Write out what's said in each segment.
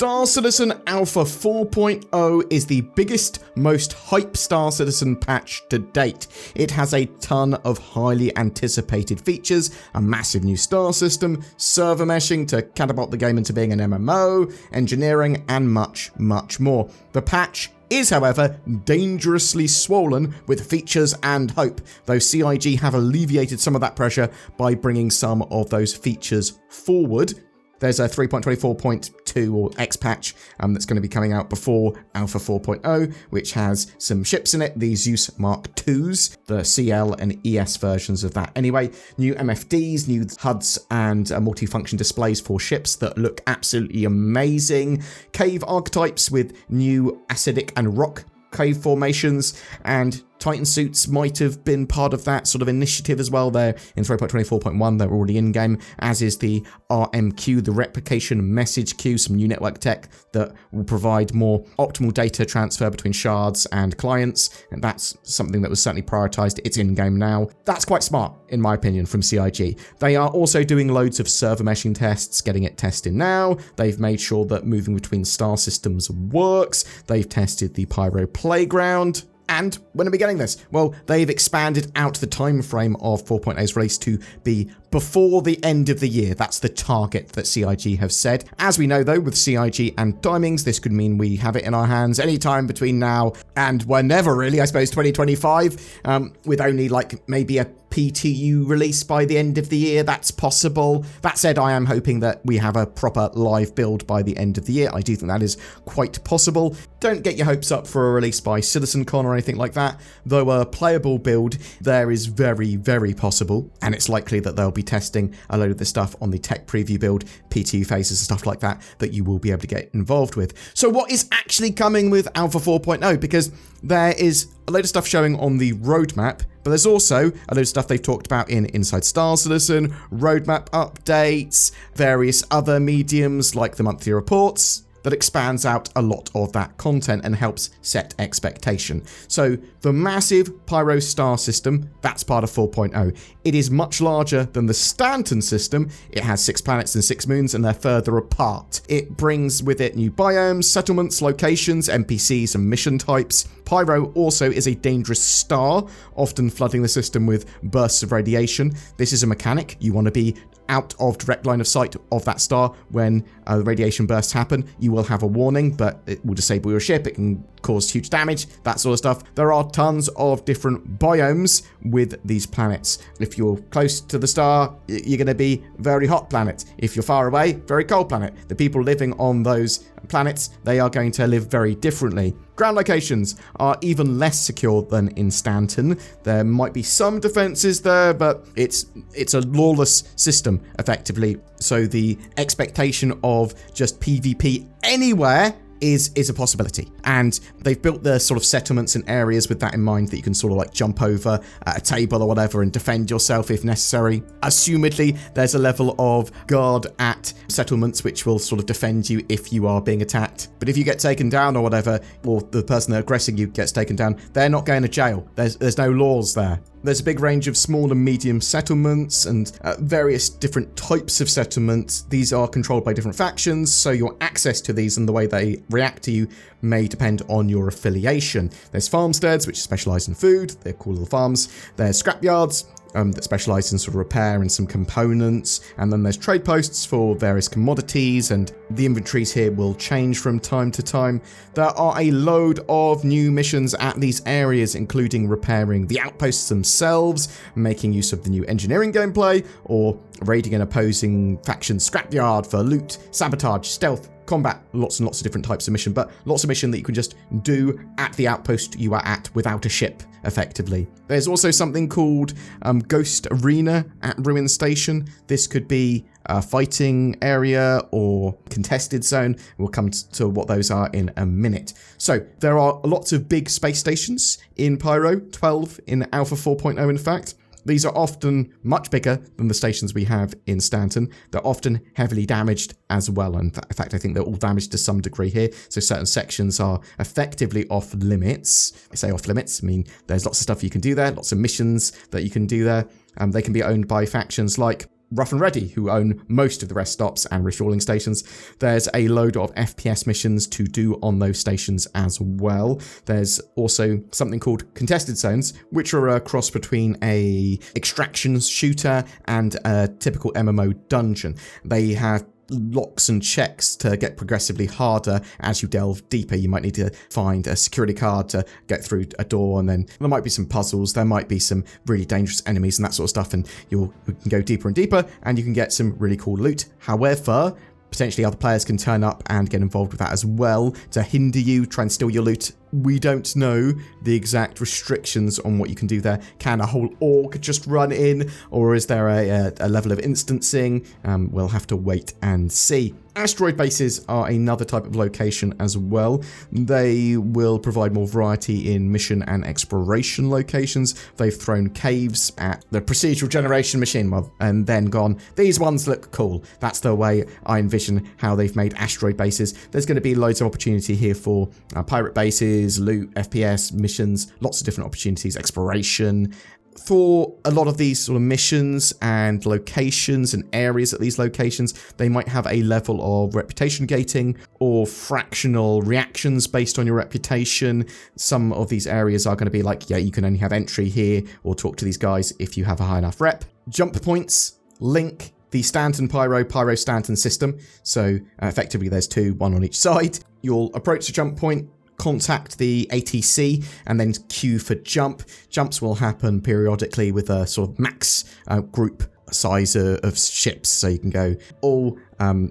Star Citizen Alpha 4.0 is the biggest, most hype Star Citizen patch to date. It has a ton of highly anticipated features, a massive new star system, server meshing to catapult the game into being an MMO, engineering, and much, much more. The patch is, however, dangerously swollen with features and hope, though CIG have alleviated some of that pressure by bringing some of those features forward. There's a 3.24.2 or X patch that's going to be coming out before Alpha 4.0, which has some ships in it, the Zeus Mark IIs, the CL and ES versions of that. Anyway, new MFDs, new HUDs, and multifunction displays for ships that look absolutely amazing. Cave archetypes with new acidic and rock cave formations, and Titan suits might have been part of that sort of initiative as well. They're in 3.24.1, they're already in-game, as is the RMQ, the replication message queue, some new network tech that will provide more optimal data transfer between shards and clients, and that's something that was certainly prioritized. It's in-game now. That's quite smart, in my opinion, from CIG. They are also doing loads of server meshing tests, getting it tested now. They've made sure that moving between star systems works. They've tested the Pyro Playground. And when are we getting this? Well, they've expanded out the time frame of 4.0's release to be before the end of the year. That's the target that CIG have set. As we know, though, with CIG and timings, this could mean we have it in our hands anytime between now and whenever, really, I suppose, 2025, with only like maybe a PTU release by the end of the year. That's possible. That said, I am hoping that we have a proper live build by the end of the year. I do think that is quite possible. Don't get your hopes up for a release by CitizenCon or anything like that, though a playable build there is very, very possible, and it's likely that they'll be testing a load of the stuff on the tech preview build, PTU phases and stuff like that, that you will be able to get involved with. So what is actually coming with Alpha 4.0? Because there is a load of stuff showing on the roadmap, but there's also a load of stuff they've talked about in Inside Star Citizen, roadmap updates, various other mediums like the monthly reports, that expands out a lot of that content and helps set expectation. So the massive Pyro star system, that's part of 4.0. It is much larger than the Stanton system. It has 6 planets and 6 moons, and they're further apart. It brings with it new biomes, settlements, locations, NPCs, and mission types. Pyro also is a dangerous star, often flooding the system with bursts of radiation. This is a mechanic. You want to be out of direct line of sight of that star when the radiation bursts happen. You will have a warning, but it will disable your ship. It can cause huge damage, that sort of stuff. There are tons of different biomes with these planets. If you're close to the star, you're going to be very hot planet. If you're far away, very cold planet. The people living on those planets, they are going to live very differently. Ground locations are even less secure than in Stanton. There might be some defenses there, but it's a lawless system, effectively. So the expectation of just PvP anywhere is a possibility. And they've built their sort of settlements and areas with that in mind, that you can sort of like jump over a table or whatever and defend yourself if necessary. Assumedly, there's a level of guard at settlements which will sort of defend you if you are being attacked. But if you get taken down or whatever, or the person aggressing you gets taken down, they're not going to jail. There's no laws there. There's a big range of small and medium settlements and various different types of settlements. These are controlled by different factions, so your access to these and the way they react to you may depend on your affiliation. There's farmsteads, which specialize in food. They're cool little farms. There's scrapyards, that specialise in sort of repair and some components, and then there's trade posts for various commodities, and the inventories here will change from time to time. There are a load of new missions at these areas, including repairing the outposts themselves, making use of the new engineering gameplay, or raiding an opposing faction's scrapyard for loot, sabotage, stealth, combat, lots and lots of different types of mission, but lots of mission that you can just do at the outpost you are at without a ship, effectively. There's also something called Ghost Arena at Ruin Station. This could be a fighting area or contested zone. We'll come to what those are in a minute. So there are lots of big space stations in Pyro, 12 in Alpha 4.0 in fact. These are often much bigger than the stations we have in Stanton. They're often heavily damaged as well. And in fact, I think they're all damaged to some degree here. So certain sections are effectively off limits. I say off limits, I mean there's lots of stuff you can do there, lots of missions that you can do there. They can be owned by factions like Rough and Ready, who own most of the rest stops and refueling stations. There's a load of FPS missions to do on those stations as well. There's also something called contested zones, which are a cross between a extraction shooter and a typical MMO dungeon. They have locks and checks to get progressively harder as you delve deeper. You might need to find a security card to get through a door, and then there might be some puzzles, there might be some really dangerous enemies and that sort of stuff, and you can go deeper and deeper, and you can get some really cool loot. However, potentially other players can turn up and get involved with that as well to hinder you, try and steal your loot. We don't know the exact restrictions on what you can do there. Can a whole org just run in, or is there a level of instancing? We'll have to wait and see. Asteroid bases are another type of location as well. They will provide more variety in mission and exploration locations. They've thrown caves at the procedural generation machine and then gone, these ones look cool. That's the way I envision how they've made asteroid bases. There's going to be loads of opportunity here for pirate bases, loot, FPS, missions, lots of different opportunities, exploration. For a lot of these sort of missions and locations and areas at these locations, they might have a level of reputation gating or fractional reactions based on your reputation. Some of these areas are going to be like, yeah, you can only have entry here or talk to these guys if you have a high enough rep. Jump points link the Stanton Pyro Stanton system. So effectively there's two, one on each side. You'll approach the jump point, contact the ATC, and then queue for jump. Jumps will happen periodically with a sort of max group size of ships, so you can go all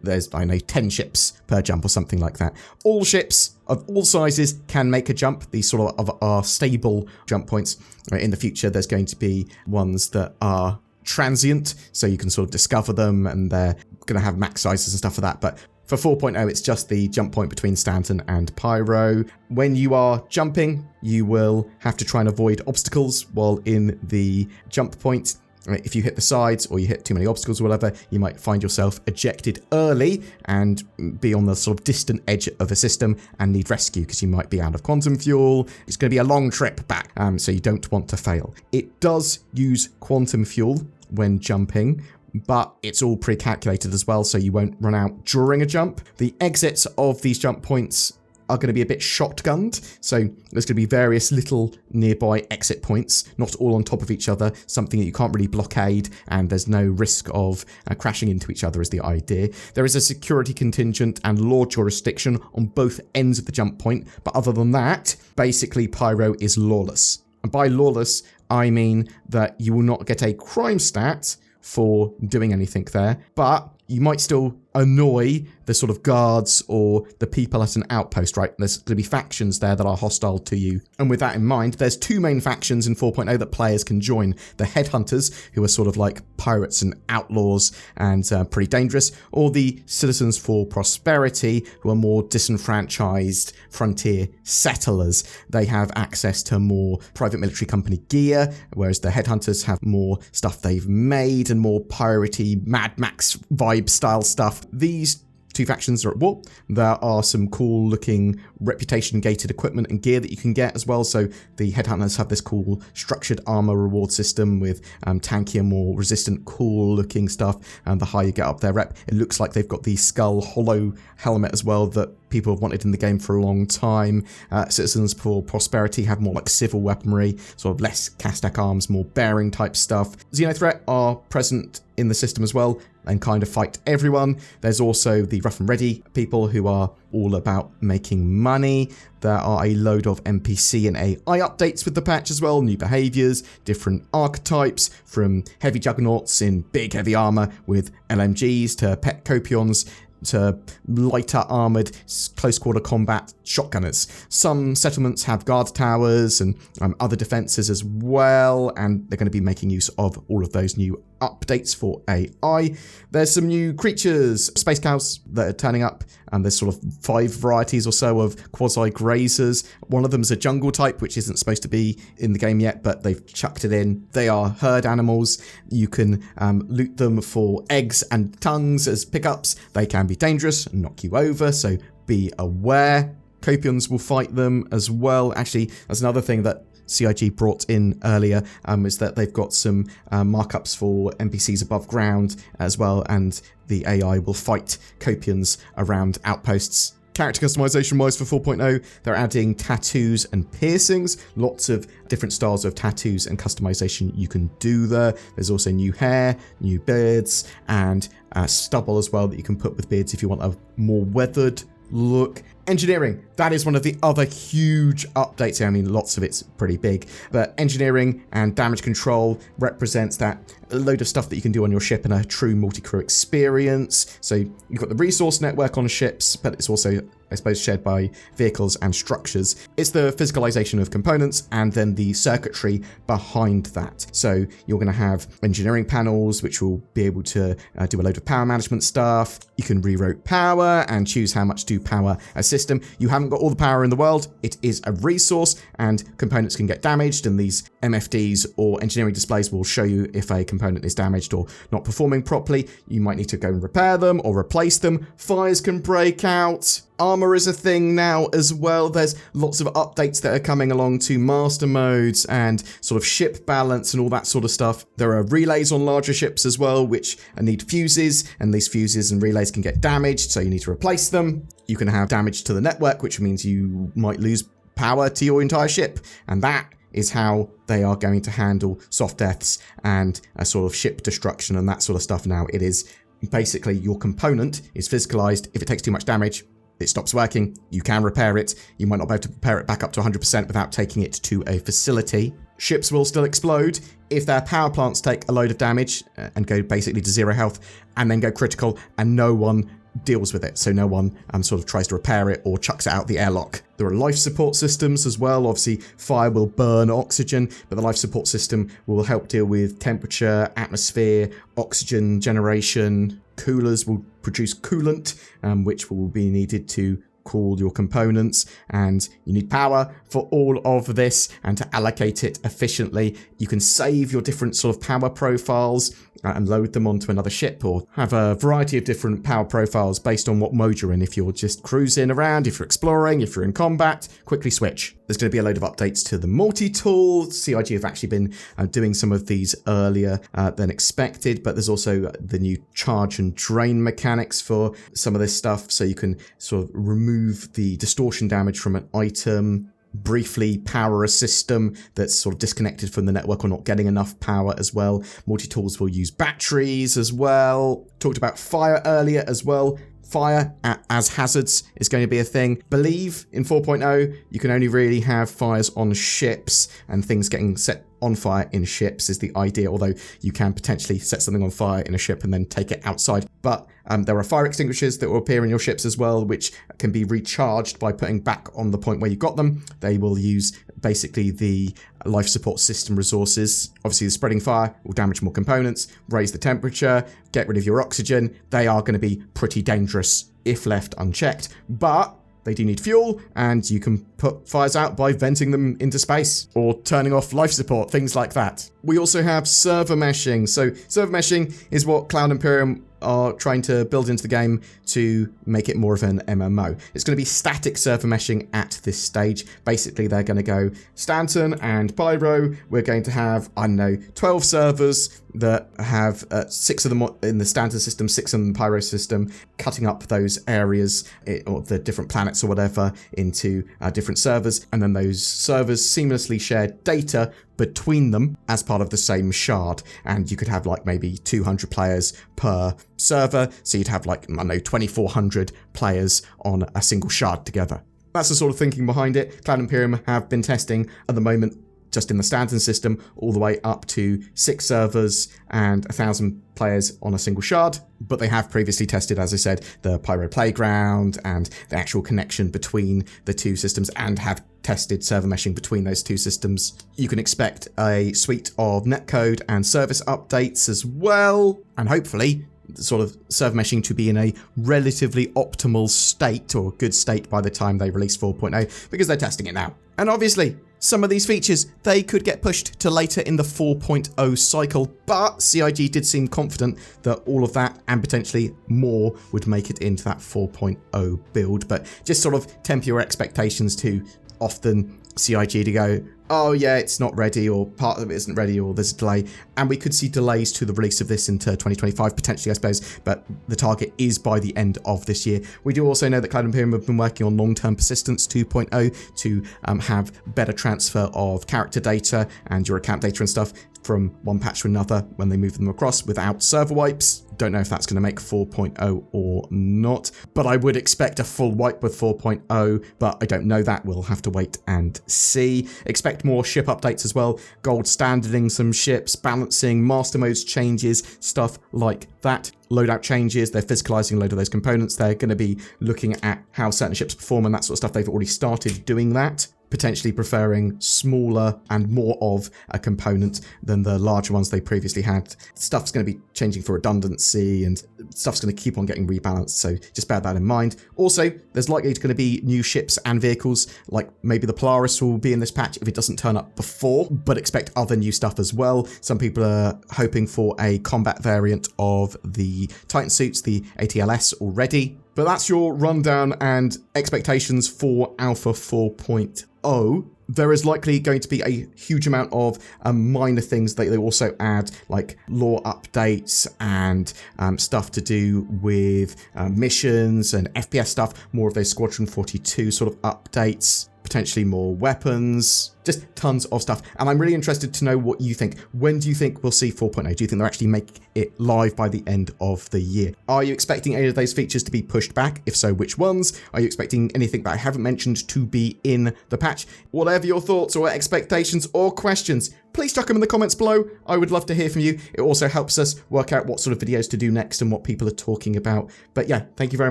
there's 10 ships per jump or something like that. All ships of all sizes can make a jump. These sort of are stable jump points. In the future there's going to be ones that are transient, so you can sort of discover them, and they're going to have max sizes and stuff for that. But for 4.0, it's just the jump point between Stanton and Pyro. When you are jumping, you will have to try and avoid obstacles while in the jump point. If you hit the sides or you hit too many obstacles or whatever, you might find yourself ejected early and be on the sort of distant edge of a system and need rescue because you might be out of quantum fuel. It's going to be a long trip back, so you don't want to fail. It does use quantum fuel when jumping, but it's all pre-calculated as well, so you won't run out during a jump. The exits of these jump points are going to be a bit shotgunned, so there's going to be various little nearby exit points, not all on top of each other, something that you can't really blockade, and there's no risk of crashing into each other is the idea. There is a security contingent and law jurisdiction on both ends of the jump point, but other than that, basically Pyro is lawless. And by lawless, I mean that you will not get a crime stat for doing anything there, but you might still annoy the sort of guards or the people at an outpost, right? There's going to be factions there that are hostile to you. And with that in mind, there's two main factions in 4.0 that players can join. The Headhunters, who are sort of like pirates and outlaws and pretty dangerous, or the Citizens for Prosperity, who are more disenfranchised frontier settlers. They have access to more private military company gear, whereas the Headhunters have more stuff they've made and more piratey Mad Max vibe style stuff. These two factions are at war. There are some cool looking reputation gated equipment and gear that you can get as well. So the Headhunters have this cool structured armor reward system with tankier, more resistant, cool looking stuff. And the higher you get up their rep, it looks like they've got the skull hollow helmet as well that people have wanted in the game for a long time. Citizens for Prosperity have more like civil weaponry, sort of less Castak arms, more bearing type stuff. Xenothreat are present in the system as well and kind of fight everyone. There's also the Rough and Ready people who are all about making money. There are a load of NPC and AI updates with the patch as well, new behaviors, different archetypes, from heavy juggernauts in big heavy armor with LMGs to pet copions to lighter armoured close quarter combat shotgunners. Some settlements have guard towers and other defences as well, and they're going to be making use of all of those new updates for AI. There's some new creatures, space cows, that are turning up, and there's sort of 5 varieties or so of quasi-grazers. One of them is a jungle type, which isn't supposed to be in the game yet, but they've chucked it in. They are herd animals. You can loot them for eggs and tongues as pickups. They can be dangerous and knock you over, so be aware. Copions will fight them as well. Actually, that's another thing that CIG brought in earlier is that they've got some markups for NPCs above ground as well, and the AI will fight Copians around outposts. Character customization wise for 4.0, they're adding tattoos and piercings. Lots of different styles of tattoos and customization you can do there. There's also new hair, new beards, and stubble as well that you can put with beards if you want a more weathered look. Engineering, that is one of the other huge updates. I mean, lots of it's pretty big, but engineering and damage control represents that load of stuff that you can do on your ship in a true multi-crew experience. So you've got the resource network on ships, but it's also, I suppose, shared by vehicles and structures. It's the physicalization of components and then the circuitry behind that. So you're going to have engineering panels, which will be able to do a load of power management stuff. You can reroute power and choose how much to power a system. You haven't got all the power in the world. It is a resource and components can get damaged, and these MFDs or engineering displays will show you if a component is damaged or not performing properly. You might need to go and repair them or replace them. Fires can break out. Armor is a thing now as well. There's lots of updates that are coming along to master modes and sort of ship balance and all that sort of stuff. There are relays on larger ships as well, which need fuses, and these fuses and relays can get damaged, so you need to replace them. You can have damage to the network, which means you might lose power to your entire ship, and that is how they are going to handle soft deaths and a sort of ship destruction and that sort of stuff now. It is basically your component is physicalized. If it takes too much damage, it stops working. You can repair it. You might not be able to repair it back up to 100% without taking it to a facility. Ships will still explode if their power plants take a load of damage and go basically to 0 health and then go critical, and no one deals with it. So no one sort of tries to repair it or chucks it out the airlock. There are life support systems as well. Obviously, fire will burn oxygen, but the life support system will help deal with temperature, atmosphere, oxygen generation. Coolers will produce coolant, which will be needed to cool your components, and you need power for all of this and to allocate it efficiently. You can save your different sort of power profiles and load them onto another ship, or have a variety of different power profiles based on what mode you're in. If you're just cruising around, if you're exploring, if you're in combat, quickly switch. There's going to be a load of updates to the multi-tool. CIG have actually been doing some of these earlier than expected, but there's also the new charge and drain mechanics for some of this stuff, so you can sort of remove the distortion damage from an item, briefly power a system that's sort of disconnected from the network or not getting enough power as well. Multi-tools will use batteries as well. Talked about fire earlier as well. Fire as hazards is going to be a thing. Believe in 4.0, you can only really have fires on ships, and things getting set on fire in ships is the idea, although you can potentially set something on fire in a ship and then take it outside. But there are fire extinguishers that will appear in your ships as well, which can be recharged by putting back on the point where you got them. They will use basically the life support system resources. Obviously, the spreading fire will damage more components, raise the temperature, get rid of your oxygen. They are going to be pretty dangerous if left unchecked, but they do need fuel, and you can put fires out by venting them into space or turning off life support, things like that. We also have server meshing. So server meshing is what Cloud Imperium are trying to build into the game to make it more of an MMO. It's going to be static server meshing at this stage. Basically, they're going to go Stanton and Pyro. We're going to have, 12 servers that have 6 of them in the Stanton system, 6 in the Pyro system, cutting up those areas or the different planets or whatever into different servers. And then those servers seamlessly share data between them as part of the same shard, and you could have like maybe 200 players per server, so you'd have like 2,400 players on a single shard together. That's the sort of thinking behind it. Cloud Imperium have been testing at the moment just in the Stanton system all the way up to 6 servers and 1,000 players on a single shard, but they have previously tested, as I said, the Pyro Playground and the actual connection between the two systems, and have tested server meshing between those two systems. You can expect a suite of netcode and service updates as well, and hopefully sort of server meshing to be in a relatively optimal state or good state by the time they release 4.0, because they're testing it now. And obviously, some of these features, they could get pushed to later in the 4.0 cycle, but CIG did seem confident that all of that and potentially more would make it into that 4.0 build. But just sort of temper your expectations to often CIG to go, oh yeah, it's not ready, or part of it isn't ready, or there's a delay. And we could see delays to the release of this into 2025, potentially, I suppose, but the target is by the end of this year. We do also know that Cloud Imperium have been working on long-term persistence 2.0 to have better transfer of character data and your account data and stuff from one patch to another when they move them across without server wipes. Don't know if that's going to make 4.0 or not, but I would expect a full wipe with 4.0, but I don't know that. We'll have to wait and see. Expect more ship updates as well. Gold standarding some ships, balancing, master modes changes, stuff like that. Loadout changes, they're physicalizing a load of those components. They're going to be looking at how certain ships perform and that sort of stuff. They've already started doing that, potentially preferring smaller and more of a component than the larger ones they previously had. Stuff's going to be changing for redundancy and stuff's going to keep on getting rebalanced, so just bear that in mind. Also, there's likely going to be new ships and vehicles, like maybe the Polaris will be in this patch if it doesn't turn up before, but expect other new stuff as well. Some people are hoping for a combat variant of the Titan suits, the ATLS, already. But that's your rundown and expectations for Alpha 4.0. There is likely going to be a huge amount of minor things that they also add, like lore updates and stuff to do with missions and FPS stuff, more of those Squadron 42 sort of updates, potentially more weapons, just tons of stuff. And I'm really interested to know what you think. When do you think we'll see 4.0? Do you think they'll actually make it live by the end of the year? Are you expecting any of those features to be pushed back? If so, which ones? Are you expecting anything that I haven't mentioned to be in the patch? Whatever your thoughts or expectations or questions, please chuck them in the comments below. I would love to hear from you. It also helps us work out what sort of videos to do next and what people are talking about. But yeah, thank you very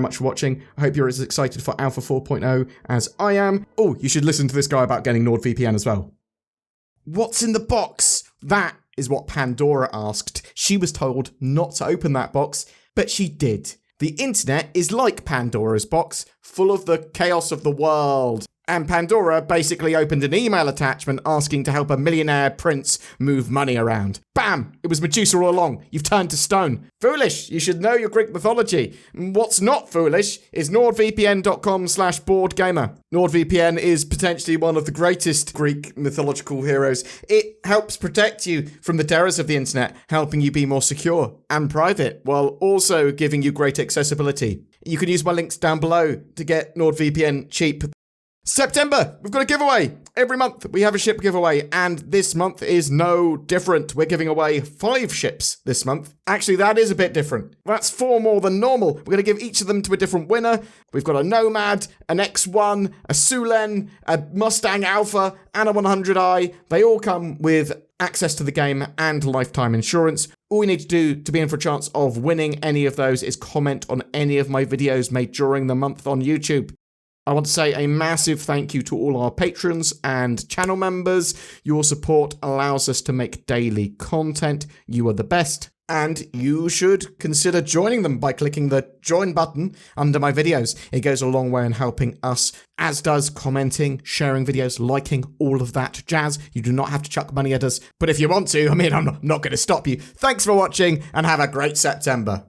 much for watching. I hope you're as excited for Alpha 4.0 as I am. Oh, you should listen to this guy about getting NordVPN as well. What's in the box? That is what Pandora asked. She was told not to open that box, but she did. The internet is like Pandora's box, full of the chaos of the world. And Pandora basically opened an email attachment asking to help a millionaire prince move money around. Bam! It was Medusa all along. You've turned to stone. Foolish! You should know your Greek mythology. What's not foolish is nordvpn.com/BoredGamer. NordVPN is potentially one of the greatest Greek mythological heroes. It helps protect you from the terrors of the internet, helping you be more secure and private, while also giving you great accessibility. You can use my links down below to get NordVPN cheap. September, we've got a giveaway. Every month we have a ship giveaway, and this month is no different. We're giving away 5 ships this month. Actually, that is a bit different. That's 4 more than normal. We're going to give each of them to a different winner. We've got a Nomad, an X1, a Sulen, a Mustang Alpha, and a 100i. They all come with access to the game and lifetime insurance. All you need to do to be in for a chance of winning any of those is comment on any of my videos made during the month on YouTube. I want to say a massive thank you to all our patrons and channel members. Your support allows us to make daily content. You are the best. And you should consider joining them by clicking the join button under my videos. It goes a long way in helping us, as does commenting, sharing videos, liking, all of that jazz. You do not have to chuck money at us. But if you want to, I'm not going to stop you. Thanks for watching and have a great September.